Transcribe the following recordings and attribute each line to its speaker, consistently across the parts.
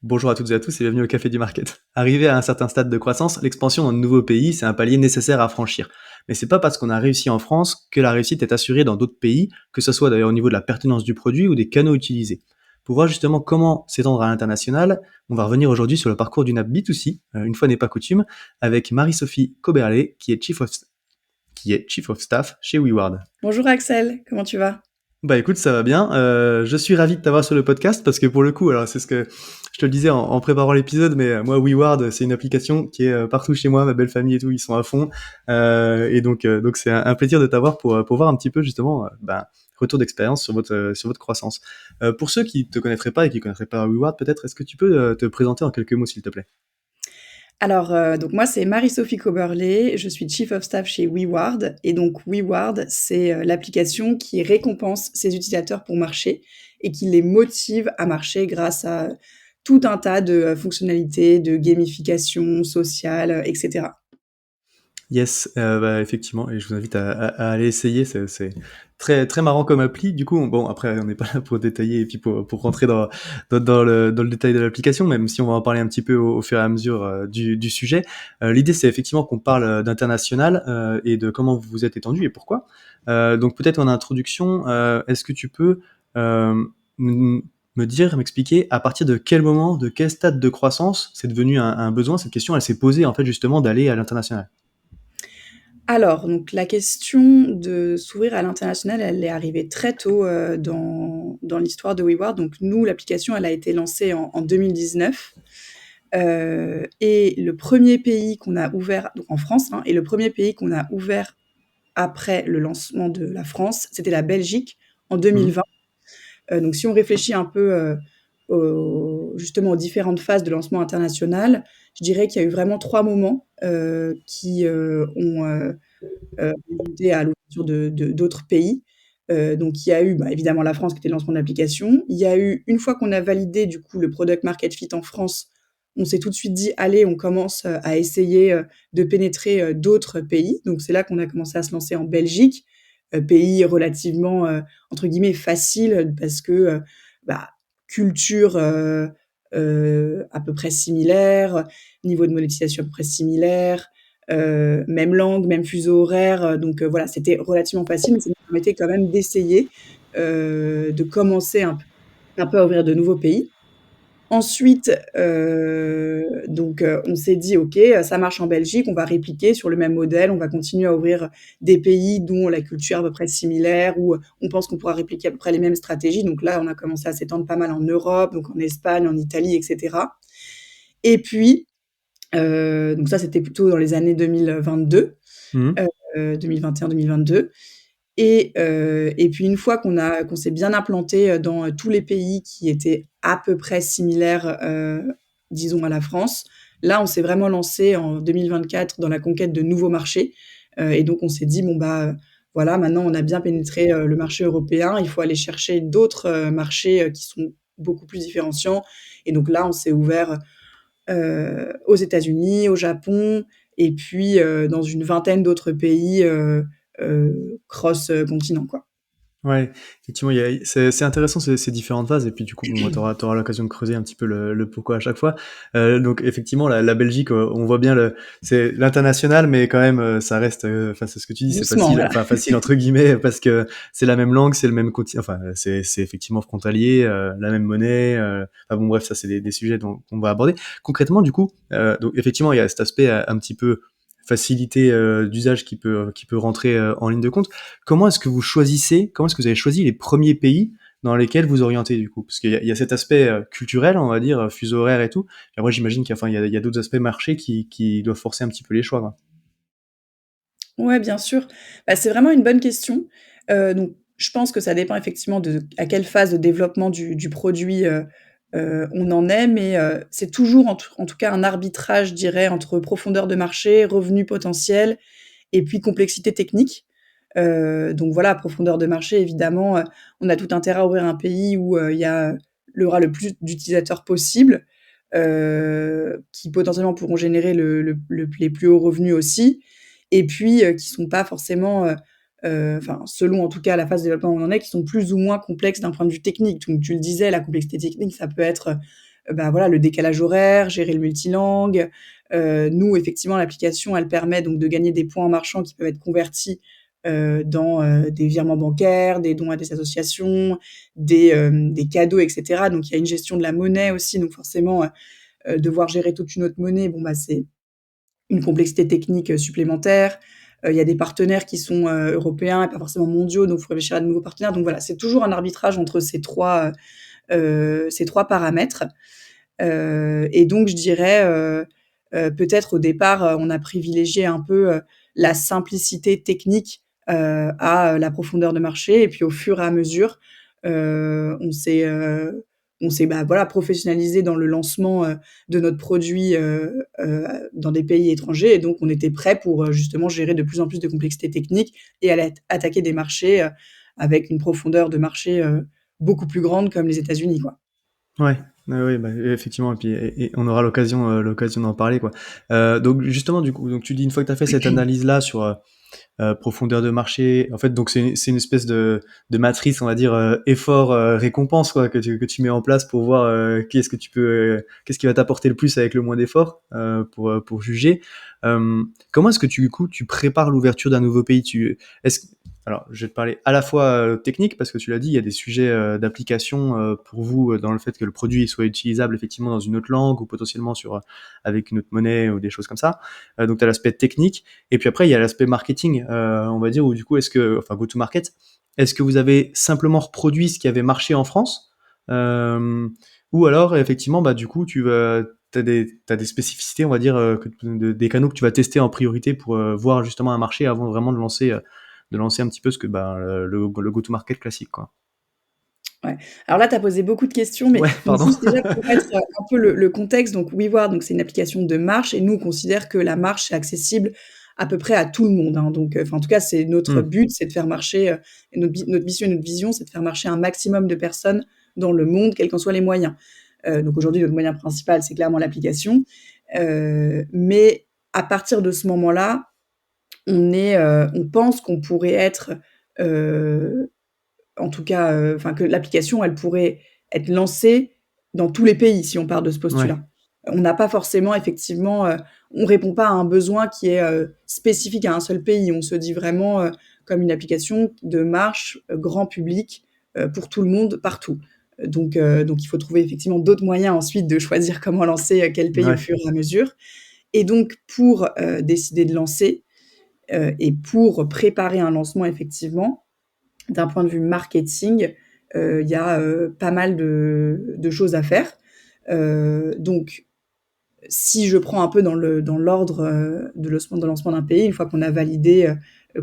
Speaker 1: Bonjour à toutes et à tous et bienvenue au Café du Market. Arrivé à un certain stade de croissance, l'expansion dans de nouveaux pays, c'est un palier nécessaire à franchir. Mais c'est pas parce qu'on a réussi en France que la réussite est assurée dans d'autres pays, que ce soit d'ailleurs au niveau de la pertinence du produit ou des canaux utilisés. Pour voir justement comment s'étendre à l'international, on va revenir aujourd'hui sur le parcours d'une app B2C, une fois n'est pas coutume, avec Marie-Sophie Coberlé, qui est Chief of Staff chez WeWard.
Speaker 2: Bonjour Axel, comment tu vas?
Speaker 1: Bah écoute, ça va bien. Je suis ravi de t'avoir sur le podcast parce que pour le coup, alors c'est ce que je te le disais en préparant l'épisode, mais moi, WeWard, c'est une application qui est partout chez moi, ma belle famille et tout, ils sont à fond. Et donc c'est un plaisir de t'avoir pour voir un petit peu justement, retour d'expérience sur votre croissance. Pour ceux qui te connaîtraient pas et qui connaîtraient pas WeWard, peut-être, est-ce que tu peux te présenter en quelques mots, s'il te plaît?
Speaker 2: Donc moi c'est Marie-Sophie Coberlé, je suis Chief of Staff chez WeWard et donc WeWard c'est l'application qui récompense ses utilisateurs pour marcher et qui les motive à marcher grâce à tout un tas de fonctionnalités, de gamification sociale, etc.
Speaker 1: Yes, effectivement, et je vous invite à aller essayer. C'est très très marrant comme appli. Du coup, bon, après, on n'est pas là pour détailler et puis pour rentrer dans le détail de l'application, même si on va en parler un petit peu au fur et à mesure du sujet. L'idée, c'est effectivement qu'on parle d'international et de comment vous vous êtes étendu et pourquoi. Donc peut-être en introduction, est-ce que tu peux euh, m- me dire, m'expliquer à partir de quel moment, de quel stade de croissance c'est devenu un besoin, cette question, elle s'est posée en fait justement d'aller à l'international.
Speaker 2: Alors donc la question de s'ouvrir à l'international, elle est arrivée très tôt, dans l'histoire de WeWard. Donc nous, l'application, elle a été lancée en 2019. Et le premier pays qu'on a ouvert, donc en France, hein, et le premier pays qu'on a ouvert après le lancement de la France, c'était la Belgique en
Speaker 1: Mhm.
Speaker 2: 2020. Donc si on réfléchit un peu justement aux différentes phases de lancement international, je dirais qu'il y a eu vraiment trois moments qui ont ajouté à l'ouverture d'autres pays. Donc il y a eu évidemment la France qui était le lancement de l'application. Il y a eu, une fois qu'on a validé du coup le product market fit en France, on s'est tout de suite dit, allez, on commence à essayer de pénétrer d'autres pays. Donc c'est là qu'on a commencé à se lancer en Belgique, pays relativement, entre guillemets, facile parce que bah, culture à peu près similaire, niveau de monétisation à peu près similaire, même langue, même fuseau horaire, donc voilà, c'était relativement facile, mais ça nous permettait quand même d'essayer, de commencer un peu à ouvrir de nouveaux pays. Ensuite, on s'est dit: «OK, ça marche en Belgique, on va répliquer sur le même modèle, on va continuer à ouvrir des pays dont la culture est à peu près similaire, où on pense qu'on pourra répliquer à peu près les mêmes stratégies». Donc là, on a commencé à s'étendre pas mal en Europe, donc en Espagne, en Italie et cetera. Et puis, donc ça, c'était plutôt dans les années 2022,
Speaker 1: Mhm.
Speaker 2: 2021-2022. Et puis une fois qu'on s'est bien implanté dans tous les pays qui étaient à peu près similaires, disons à la France, là, on s'est vraiment lancé en 2024 dans la conquête de nouveaux marchés. Et donc on s'est dit: «Bon, voilà, maintenant on a bien pénétré, le marché européen, il faut aller chercher d'autres, marchés, qui sont beaucoup plus différenciants». Et donc là, on s'est ouvert aux États-Unis, au Japon et puis, dans une vingtaine d'autres pays, cross, continent, quoi.
Speaker 1: Ouais, effectivement, c'est intéressant ces différentes phases et puis du coup, moi, t'auras l'occasion de creuser un petit peu le pourquoi à chaque fois. Donc effectivement, la Belgique, on voit bien c'est l'international, mais quand même, ça reste, enfin, c'est ce que tu dis, c'est
Speaker 2: Doucement,
Speaker 1: facile,
Speaker 2: là.
Speaker 1: enfin facile entre guillemets, parce que c'est la même langue, c'est le même continent, enfin, c'est effectivement frontalier, la même monnaie. Enfin bon, bref, ça c'est des sujets qu'on va aborder. Concrètement, du coup, donc effectivement, il y a cet aspect un petit peu facilité d'usage qui peut rentrer en ligne de compte. Comment est-ce que vous avez choisi les premiers pays dans lesquels vous orientez du coup? Parce qu'il y a cet aspect culturel, on va dire, fuseau horaire et tout. Et après, j'imagine qu'il y a d'autres aspects marché qui doivent forcer un petit peu les choix, quoi.
Speaker 2: Ouais, bien sûr. C'est vraiment une bonne question. Donc je pense que ça dépend effectivement de à quelle phase de développement du produit, on en est, mais c'est toujours en tout cas un arbitrage, je dirais, entre profondeur de marché, revenu potentiel et puis complexité technique. Donc voilà, profondeur de marché, évidemment, on a tout intérêt à ouvrir un pays où, il y aura le plus d'utilisateurs possible, qui potentiellement pourront générer les plus hauts revenus aussi et puis, qui sont pas forcément, enfin, selon en tout cas la phase de développement où on en est, qui sont plus ou moins complexes d'un point de vue technique. Donc tu le disais, la complexité technique, ça peut être, bah, voilà, le décalage horaire, gérer le multilangue. Nous, effectivement, l'application, elle permet donc de gagner des points en marchand qui peuvent être convertis, dans, des virements bancaires, des dons à des associations, des cadeaux et cetera. Donc il y a une gestion de la monnaie aussi, donc forcément, devoir gérer toute une autre monnaie, bon, bah, c'est une complexité technique, supplémentaire. Il y a des partenaires qui sont, européens et pas forcément mondiaux, donc il faut réfléchir à de nouveaux partenaires. Donc voilà, c'est toujours un arbitrage entre ces 3 paramètres. Et donc je dirais, peut-être au départ, on a privilégié un peu, la simplicité technique, à, la profondeur de marché et puis au fur et à mesure, on s'est, bah, voilà, professionnalisé dans le lancement, de notre produit, dans des pays étrangers et donc on était prêts pour, justement gérer de plus en plus de complexité technique et aller attaquer des marchés, avec une profondeur de marché, beaucoup plus grande comme les États-Unis, quoi.
Speaker 1: Ouais, ouais, ouais, bah, effectivement et puis et on aura l'occasion d'en parler, quoi. Donc justement, du coup, donc tu dis une fois que tu as fait cette analyse-là sur, profondeur de marché. En fait, donc c'est une espèce de matrice, on va dire, effort, récompense, quoi, que tu mets en place pour voir qu'est-ce qui va t'apporter le plus avec le moins d'efforts, pour juger. Comment est-ce que du coup, tu prépares l'ouverture d'un nouveau pays? Est-ce, alors, je vais te parler à la fois technique, parce que tu l'as dit, il y a des sujets d'application pour vous dans le fait que le produit soit utilisable effectivement dans une autre langue ou potentiellement avec une autre monnaie ou des choses comme ça. Donc, tu as l'aspect technique. Et puis après, il y a l'aspect marketing, on va dire, où du coup, enfin, go-to-market, est-ce que vous avez simplement reproduit ce qui avait marché en France, euh, ou alors, effectivement, bah, du coup, t'as des spécificités, on va dire, des canaux que tu vas tester en priorité pour voir justement un marché avant vraiment de lancer un petit peu bah, le go-to-market classique, quoi.
Speaker 2: Ouais. Alors là, tu as posé beaucoup de questions, mais
Speaker 1: Ouais,
Speaker 2: donc
Speaker 1: pardon.
Speaker 2: juste déjà pour mettre, un peu le contexte, donc WeWard, donc c'est une application de marche et nous, on considère que la marche, c'est accessible à peu près à tout le monde, hein. Donc, enfin, en tout cas, c'est notre
Speaker 1: Hmm.
Speaker 2: but, c'est de faire marcher, et notre mission et notre vision, c'est de faire marcher un maximum de personnes dans le monde, quels qu'en soient les moyens. Donc aujourd'hui, notre moyen principal, c'est clairement l'application. Mais à partir de ce moment-là, on pense qu'on pourrait être, heu en tout cas, enfin que l'application, elle pourrait être lancée dans tous les pays si on part de ce
Speaker 1: Ouais,
Speaker 2: postulat. On n'a pas forcément effectivement, on répond pas à un besoin qui est, spécifique à un seul pays. On se dit vraiment, comme une application de marche, grand public, pour tout le monde, partout. Donc il faut trouver effectivement d'autres moyens ensuite de choisir comment lancer, quel pays au
Speaker 1: ouais.
Speaker 2: fur et à mesure. Et donc pour, décider de lancer, et pour préparer un lancement effectivement, d'un point de vue marketing, il y a, pas mal de choses à faire. Donc si je prends un peu dans l'ordre, de lancement d'un pays, une fois qu'on a validé,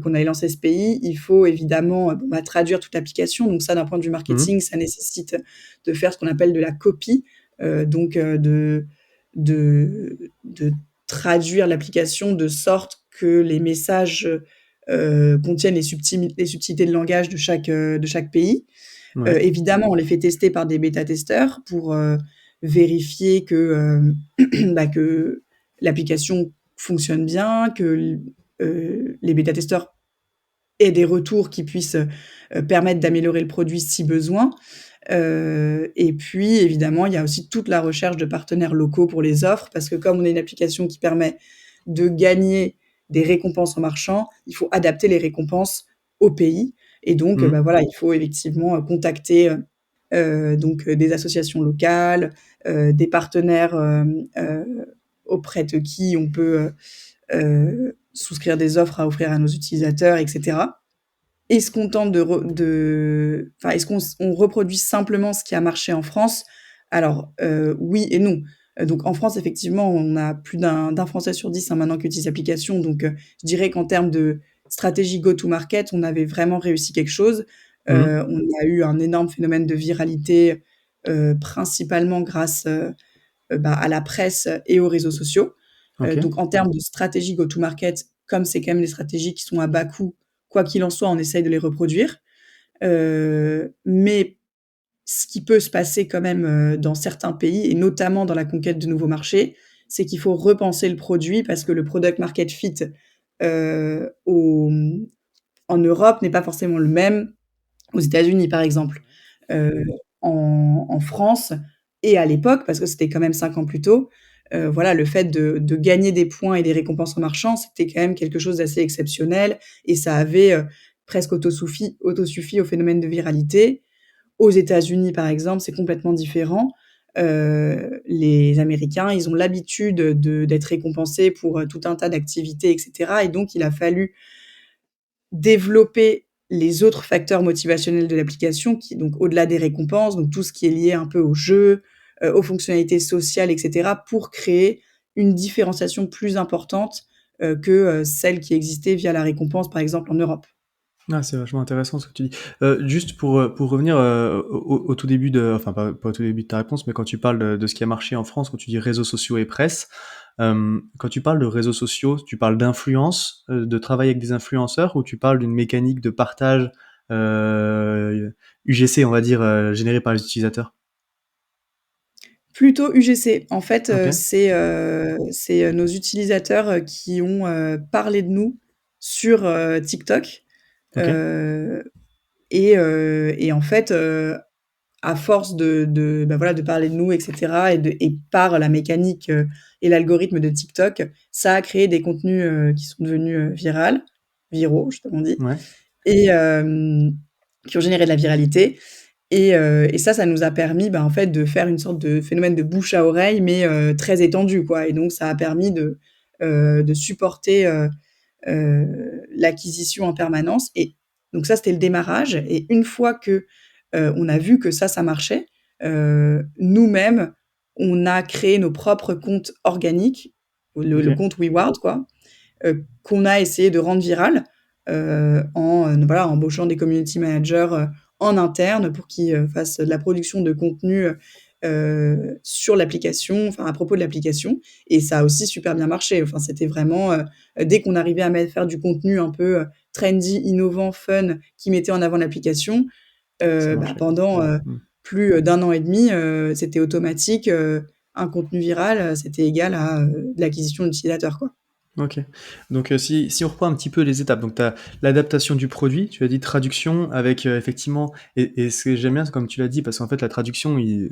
Speaker 2: qu'on a lancé ce pays, il faut évidemment, bon, bah, traduire toute l'application. Donc ça, d'un point de vue
Speaker 1: Mhm.
Speaker 2: marketing, ça nécessite de faire ce qu'on appelle de la copie, donc de traduire l'application de sorte que les messages, contiennent les subtilités de langage de chaque pays.
Speaker 1: Ouais.
Speaker 2: Évidemment, on les fait tester par des bêta-testeurs pour, vérifier que, bah, que l'application fonctionne bien, que les bêta-testeurs aient des retours qui puissent, permettre d'améliorer le produit si besoin. Et puis évidemment, il y a aussi toute la recherche de partenaires locaux pour les offres parce que comme on est une application qui permet de gagner des récompenses en marchand, il faut adapter les récompenses au pays et donc, bah,
Speaker 1: Mhm.
Speaker 2: voilà, il faut effectivement, contacter, donc, des associations locales, des partenaires, auprès de qui on peut, souscrire des offres à offrir à nos utilisateurs et cetera. Est-ce qu'on tente enfin, est-ce on reproduit simplement ce qui a marché en France? Alors, oui et non. Donc en France, effectivement, on a plus d'un Français sur 10, hein, maintenant qui utilise l'application. Donc, je dirais qu'en termes de stratégie go to market, on avait vraiment réussi quelque chose.
Speaker 1: Mhm.
Speaker 2: On a eu un énorme phénomène de viralité, principalement grâce, bah, à la presse et aux réseaux sociaux.
Speaker 1: Ok.
Speaker 2: Donc en termes de stratégie go to market, comme c'est quand même des stratégies qui sont à bas coût, quoi qu'il en soit, on essaye de les reproduire. Mais ce qui peut se passer quand même, dans certains pays et notamment dans la conquête de nouveaux marchés, c'est qu'il faut repenser le produit parce que le product market fit, au en Europe n'est pas forcément le même aux États-Unis, par exemple. Heu, en France, Et à l'époque, parce que c'était quand même 5 ans plus tôt, voilà, le fait de gagner des points et des récompenses en marchant, c'était quand même quelque chose d'assez exceptionnel et ça avait, presque autosuffi au phénomène de viralité. Aux États-Unis, par exemple, c'est complètement différent. Les Américains, ils ont l'habitude d'être récompensés pour, tout un tas d'activités et cetera et donc il a fallu développer les autres facteurs motivationnels de l'application qui donc au-delà des récompenses, donc tout ce qui est lié un peu au jeu, aux fonctionnalités sociales et cetera, pour créer une différenciation plus importante, que, celle qui existait via la récompense, par exemple, en Europe.
Speaker 1: Ah, c'est vachement intéressant ce que tu dis. Juste pour revenir, au tout début enfin pas au tout début de ta réponse, mais quand tu parles de ce qui a marché en France, quand tu dis réseaux sociaux et presse, quand tu parles de réseaux sociaux, tu parles d'influence, de travail avec des influenceurs ou tu parles d'une mécanique de partage, UGC on va dire, générée par les utilisateurs?
Speaker 2: Plutôt UGC. En fait,
Speaker 1: OK,
Speaker 2: c'est nos utilisateurs, qui ont, parlé de nous sur, TikTok,
Speaker 1: OK,
Speaker 2: heu et en fait, à force bah, voilà, de parler de nous et cetera et par la mécanique, et l'algorithme de TikTok, ça a créé des contenus, qui sont devenus, viraux, je sais pas comment on dit
Speaker 1: ouais,
Speaker 2: et qui ont généré de la viralité et ça nous a permis, bah, en fait, de faire une sorte de phénomène de bouche à oreille, mais très étendu, quoi et donc ça a permis de supporter, l'acquisition en permanence et donc ça, c'était le démarrage et une fois que, on a vu que ça marchait, nous-mêmes, on a créé nos propres comptes organiques, le
Speaker 1: OK.
Speaker 2: compte WeWard, quoi, qu'on a essayé de rendre viral, en, voilà, embauchant des community managers, en interne pour qu'ils, fassent de la production de contenu, sur l'application, enfin à propos de l'application et ça a aussi super bien marché. Enfin, c'était vraiment, dès qu'on arrivait à faire du contenu un peu, trendy, innovant, fun, qui mettait en avant l'application,
Speaker 1: Ça
Speaker 2: bah,
Speaker 1: marchait.
Speaker 2: pendant,
Speaker 1: Mmh.
Speaker 2: plus, d'1 an et demi, c'était automatique, un contenu viral, c'était égal à, de l'acquisition d'utilisateurs, quoi.
Speaker 1: OK. Donc, si on reprend un petit peu les étapes, donc tu as l'adaptation du produit, tu as dit traduction avec, effectivement et ce que j'aime bien, c'est comme tu l'as dit, parce qu'en fait la traduction, il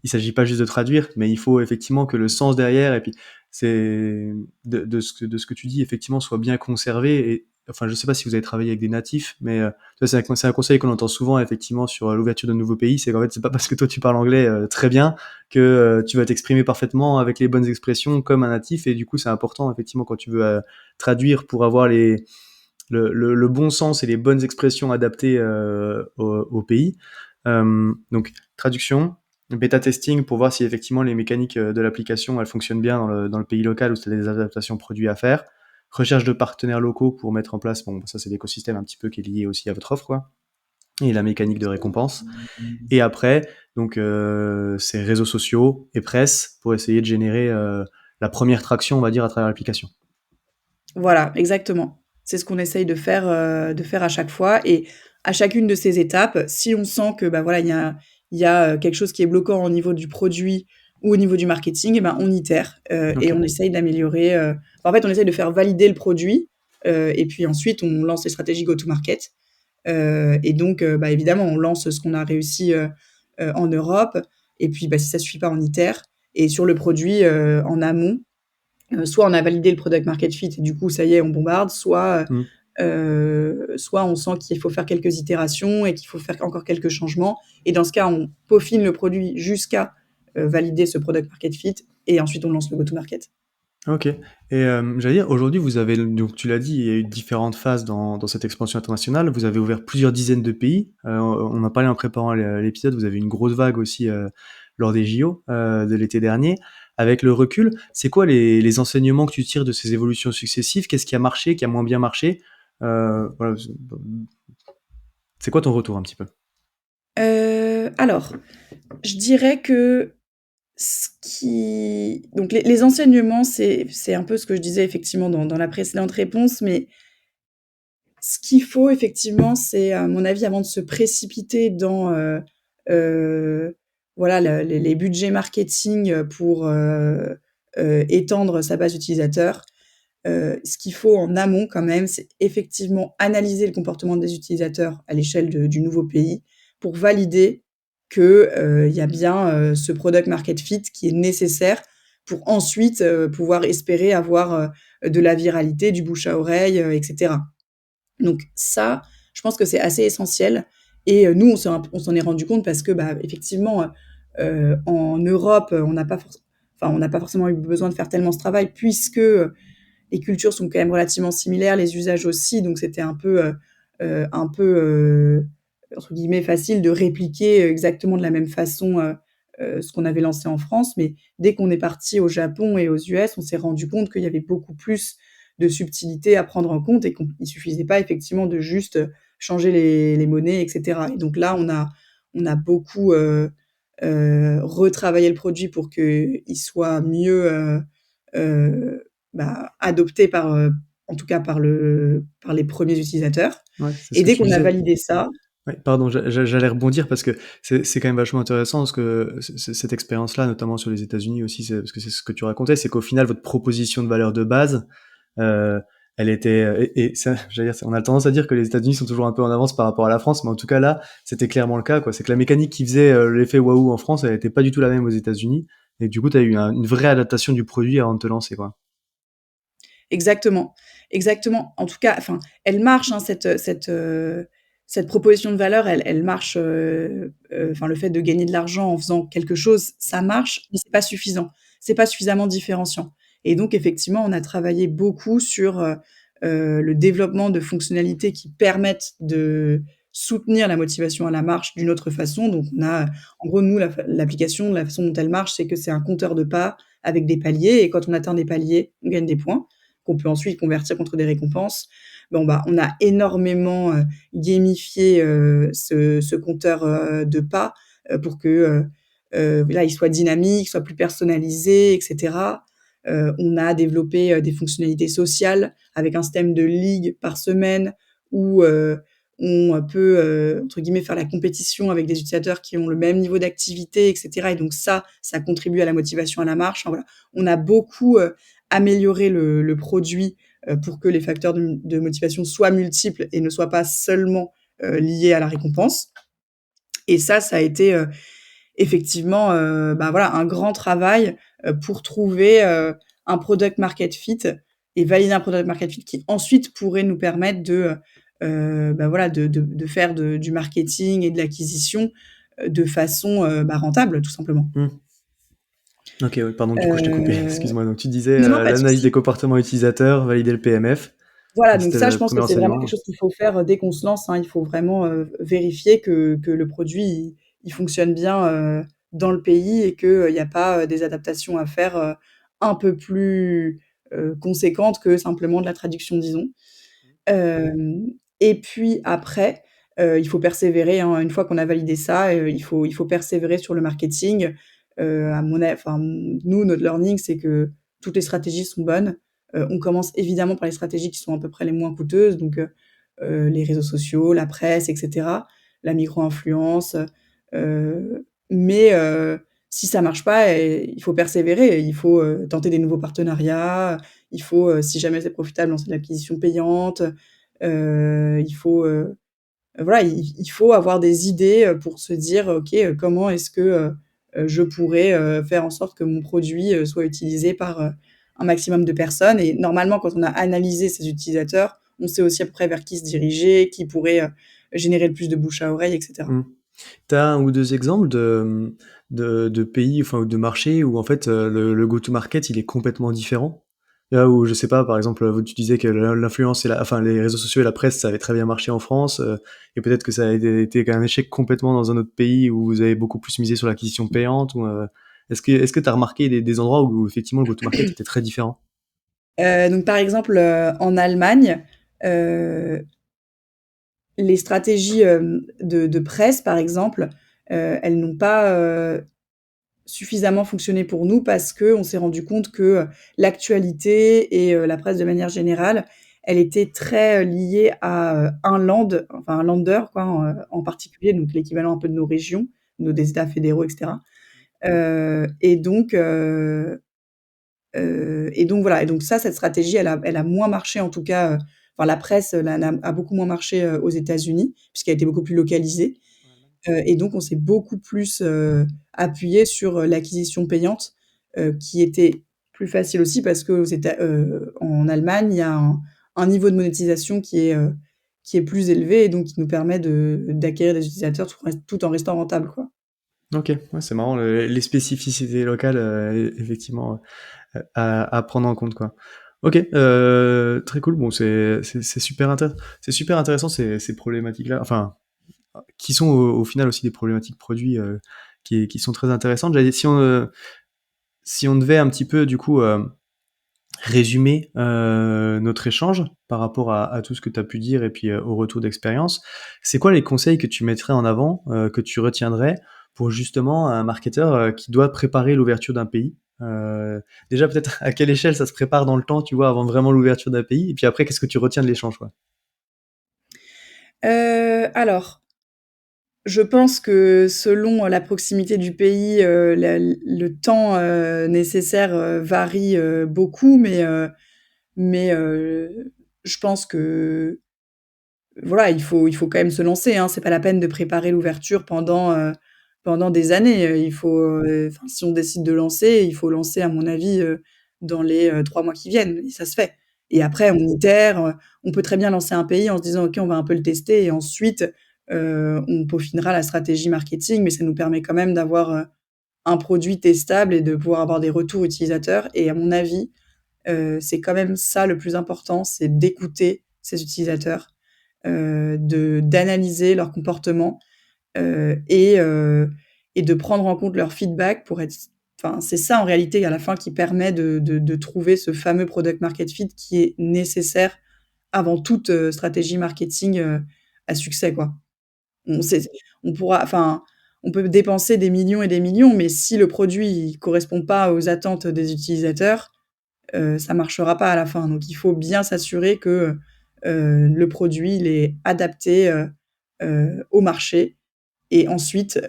Speaker 1: s'agit pas juste de traduire, mais il faut effectivement que le sens derrière et puis c'est de ce que tu dis effectivement soit bien conservé et enfin je sais pas si vous avez travaillé avec des natifs, mais tu vois c'est un conseil qu'on entend souvent effectivement sur l'ouverture de nouveaux pays, c'est qu'en fait c'est pas parce que toi tu parles anglais très bien que tu vas t'exprimer parfaitement avec les bonnes expressions comme un natif et du coup c'est important effectivement quand tu veux traduire pour avoir le bon sens et les bonnes expressions adaptées au pays. Donc traduction, bêta testing pour voir si effectivement les mécaniques de l'application elles fonctionnent bien dans le pays local où tu as des adaptations produits à faire. Recherche de partenaires locaux pour mettre en place, bon ça c'est l'écosystème un petit peu qui est lié aussi à votre offre quoi. Et la mécanique de récompense. Et après, donc c'est réseaux sociaux et presse pour essayer de générer la première traction on va dire à travers l'application.
Speaker 2: Voilà, exactement. C'est ce qu'on essaye de faire à chaque fois et à chacune de ces étapes, si on sent que, bah, voilà, il y a, quelque chose qui est bloquant au niveau du produit ou au niveau du marketing et ben, on itère, et
Speaker 1: OK.
Speaker 2: on essaye d'améliorer, en fait, on essaye de faire valider le produit, et puis ensuite on lance les stratégies go to market, et donc bah, évidemment, on lance ce qu'on a réussi, en Europe et puis, bah, si ça suffit pas, on itère et sur le produit, en amont, soit on a validé le product market fit et du coup, ça y est, on bombarde,
Speaker 1: Mmh.
Speaker 2: soit on sent qu'il faut faire quelques itérations et qu'il faut faire encore quelques changements et dans ce cas, on peaufine le produit jusqu'à, valider ce product market fit et ensuite on lance le go to market.
Speaker 1: OK et j'allais dire aujourd'hui vous avez donc tu l'as dit, il y a eu différentes phases dans cette expansion internationale. Vous avez ouvert plusieurs dizaines de pays. On en parlait en préparant l'épisode, vous avez eu une grosse vague aussi, lors des JO, de l'été dernier. Avec le recul, c'est quoi les enseignements que tu tires de ces évolutions successives? Qu'est-ce qui a marché, qui a moins bien marché? Voilà, c'est quoi ton retour un petit peu?
Speaker 2: Alors, je dirais que ce qui donc les enseignements, c'est un peu ce que je disais effectivement dans la précédente réponse, mais ce qu'il faut effectivement, c'est à mon avis, avant de se précipiter dans, heu, voilà les budgets marketing, pour, étendre sa base utilisateur, ce qu'il faut en amont quand même, c'est effectivement analyser le comportement des utilisateurs à l'échelle du nouveau pays pour valider que, il y a bien, ce product market fit qui est nécessaire pour ensuite, pouvoir espérer avoir, de la viralité, du bouche à oreille, et cetera. Donc ça, je pense que c'est assez essentiel et nous, on s'en est rendu compte parce que, bah, effectivement, en Europe, on n'a pas forcément eu besoin de faire tellement ce travail puisque, les cultures sont quand même relativement similaires, les usages aussi, donc c'était un peu, entre guillemets «facile» de répliquer, exactement de la même façon, ce qu'on avait lancé en France. Mais dès qu'on est parti au Japon et aux US, on s'est rendu compte qu'il y avait beaucoup plus de subtilités à prendre en compte et qu'il suffisait pas effectivement de juste, changer les monnaies et cetera. Et donc là, on a beaucoup, retravaillé le produit pour qu'il soit mieux, bah, adopté par, en tout cas par les premiers utilisateurs.
Speaker 1: Ouais, c'est ce
Speaker 2: Et
Speaker 1: que
Speaker 2: dès
Speaker 1: tu
Speaker 2: qu'on a
Speaker 1: disais.
Speaker 2: validé ça.
Speaker 1: Ouais, pardon, j'allais rebondir parce que c'est quand même vachement intéressant parce que cette expérience-là, notamment sur les États-Unis aussi, parce que c'est ce que tu racontais, c'est qu'au final, votre proposition de valeur de base, euh, elle était, et ça, j'allais dire, on a tendance à dire que les États-Unis sont toujours un peu en avance par rapport à la France, mais en tout cas là, c'était clairement le cas, quoi. C'est que la mécanique qui faisait l'effet waouh en France, elle était pas du tout la même aux États-Unis, et du coup, tu as eu une vraie adaptation du produit avant de te lancer, quoi.
Speaker 2: Exactement, exactement. En tout cas, enfin, elle marche, hein, cette proposition de valeur, elle marche, enfin, le fait de gagner de l'argent en faisant quelque chose, ça marche, mais c'est pas suffisant. C'est pas suffisamment différenciant. Et donc effectivement, on a travaillé beaucoup sur, le développement de fonctionnalités qui permettent de soutenir la motivation à la marche d'une autre façon. Donc on a, en gros, nous, l'application, la façon dont elle marche, c'est que c'est un compteur de pas avec des paliers et quand on atteint des paliers, on gagne des points qu'on peut ensuite convertir contre des récompenses. Bon, bah, on a énormément, gamifié, ce compteur, de pas, pour que, là, il soit dynamique, soit plus personnalisé et cetera. On a développé, des fonctionnalités sociales avec un système de ligue par semaine où, on peut, entre guillemets, «faire la compétition» avec des utilisateurs qui ont le même niveau d'activité et cetera. Et donc ça contribue à la motivation à la marche. Enfin voilà, on a beaucoup, amélioré le produit, pour que les facteurs de motivation soient multiples et ne soient pas seulement, liés à la récompense. Et ça a été, effectivement, bah, voilà, un grand travail, pour trouver, un product market fit et valider un product market fit qui ensuite pourrait nous permettre de, bah, voilà, de faire du marketing et de l'acquisition, de façon, bah, rentable tout simplement.
Speaker 1: Hmm. Ok, oui, pardon, du coup, je t'ai coupé.
Speaker 2: Heu,
Speaker 1: Excuse-moi. Donc, tu disais
Speaker 2: non, non, pas de
Speaker 1: l'analyse des
Speaker 2: souci.
Speaker 1: comportements utilisateurs, valider le PMF.
Speaker 2: Voilà,
Speaker 1: Donc,
Speaker 2: donc
Speaker 1: c'était
Speaker 2: ça, je
Speaker 1: le
Speaker 2: pense que
Speaker 1: premier
Speaker 2: c'est vraiment quelque
Speaker 1: enseignement.
Speaker 2: chose qu'il faut faire, dès qu'on se lance, hein. Il faut vraiment, vérifier que le produit, il fonctionne bien, dans le pays et qu'il y a pas, des adaptations à faire, un peu plus, conséquentes que simplement de la traduction, disons. Hem Et puis après, il faut persévérer, hein. Une fois qu'on a validé ça, il faut persévérer sur le marketing. À mon a enfin, nous, notre learning, c'est que toutes les stratégies sont bonnes. On commence évidemment par les stratégies qui sont à peu près les moins coûteuses, donc les réseaux sociaux, la presse et cetera, la micro-influence, mais si ça marche pas, il faut persévérer. Il faut, tenter des nouveaux partenariats, il faut, si jamais c'est profitable, lancer de l'acquisition payante. Il faut, voilà, il faut avoir des idées, pour se dire: «OK, comment est-ce que, je pourrais, faire en sorte que mon produit, soit utilisé par, un maximum de personnes?» Et normalement, quand on a analysé ces utilisateurs, on sait aussi à peu près vers qui se diriger, qui pourrait, générer le plus de bouche à oreille et cetera.
Speaker 1: Hmm. Tu as 1 ou 2 exemples de pays, enfin, ou de marchés où en fait, le go-to-market, il est complètement différent? Là où, je sais pas, par exemple, tu disais que l'influence et enfin, les réseaux sociaux et la presse, ça avait très bien marché en France, et peut-être que ça a été un échec complètement dans un autre pays où vous avez beaucoup plus misé sur l'acquisition payante ou, est-ce que tu as remarqué des endroits où effectivement le go-to-market était très différent?
Speaker 2: Donc par exemple, en Allemagne, heu, les stratégies, de presse, par exemple, elles n'ont pas, suffisamment fonctionné pour nous parce qu'on s'est rendu compte que, l'actualité et la presse de manière générale, elle était très, liée à, un land, enfin un Länder quoi, en particulier, donc l'équivalent un peu de nos régions, des États fédéraux et cetera. Et donc voilà, et donc ça, cette stratégie, elle a moins marché en tout cas, enfin la presse, a beaucoup moins marché, aux États-Unis, puisqu'elle était beaucoup plus localisée. Et donc on s'est beaucoup plus, appuyé sur, l'acquisition payante, qui était plus facile aussi parce qu'aux en Allemagne, il y a un niveau de monétisation qui est plus élevé et donc qui nous permet d'acquérir des utilisateurs tout en restant rentable, quoi.
Speaker 1: OK, ouais, c'est marrant les spécificités locales, effectivement, à prendre en compte, quoi. OK, très cool. Bon, c'est super intéressant ces problématiques-là, enfin, qui sont au final aussi des problématiques produits, qui sont très intéressantes. J'allais si on devait un petit peu du coup, résumer, notre échange par rapport à tout ce que tu as pu dire et puis, au retour d'expérience, c'est quoi les conseils que tu mettrais en avant, que tu retiendrais pour justement un marketeur, qui doit préparer l'ouverture d'un pays? Déjà peut-être à quelle échelle ça se prépare dans le temps, tu vois, avant vraiment l'ouverture d'un pays? Et puis après, qu'est-ce que tu retiens de l'échange, quoi?
Speaker 2: Alors, je pense que selon la proximité du pays, le temps, nécessaire, varie, beaucoup, mais je pense que, voilà, il faut quand même se lancer, hein. C'est pas la peine de préparer l'ouverture pendant des années, enfin, si on décide de lancer, il faut lancer à mon avis, dans les, 3 mois qui viennent et ça se fait et après on itère, on peut très bien lancer un pays en se disant: «OK, on va un peu le tester» et ensuite, on peaufinera la stratégie marketing, mais ça nous permet quand même d'avoir, un produit testable et de pouvoir avoir des retours utilisateurs et à mon avis, c'est quand même ça le plus important, c'est d'écouter ses utilisateurs, d'analyser leur comportement, et de prendre en compte leur feedback pour être enfin, c'est ça en réalité à la fin qui permet de trouver ce fameux product market fit qui est nécessaire avant toute, stratégie marketing, à succès, quoi. On sait on pourra enfin, on peut dépenser des millions et des millions, mais si le produit il correspond pas aux attentes des utilisateurs, ça marchera pas à la fin. Donc il faut bien s'assurer que, le produit, il est adapté, au marché et ensuite,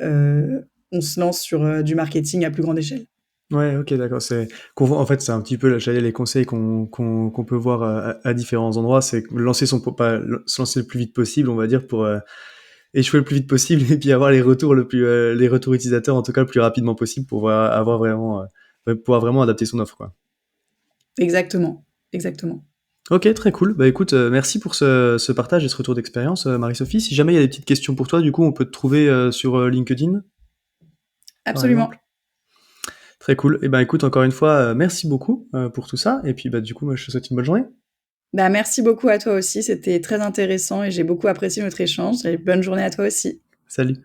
Speaker 2: on se lance sur, du marketing à plus grande échelle.
Speaker 1: Ouais, OK, d'accord, c'est qu'on voit en fait, c'est un petit peu là, j'allais les conseils qu'on peut voir, à différents endroits, c'est que lancer son po pas se lancer le plus vite possible, on va dire, pour, échouer le plus vite possible et puis avoir les retours utilisateurs, en tout cas, le plus rapidement possible pour avoir vraiment, pouvoir vraiment adapter son offre, quoi.
Speaker 2: Exactement, exactement.
Speaker 1: OK, très cool. Bah, écoute, merci pour ce partage et ce retour d'expérience, Marie-Sophie. Si jamais il y a des petites questions pour toi, du coup, on peut te trouver, sur, LinkedIn, par exemple?
Speaker 2: Absolument.
Speaker 1: Très cool. Et ben, écoute, encore une fois, merci beaucoup, pour tout ça et puis, bah, du coup, moi, je te souhaite une bonne journée.
Speaker 2: Bah, merci beaucoup à toi aussi, c'était très intéressant et j'ai beaucoup apprécié notre échange et bonne journée à toi aussi.
Speaker 1: Salut.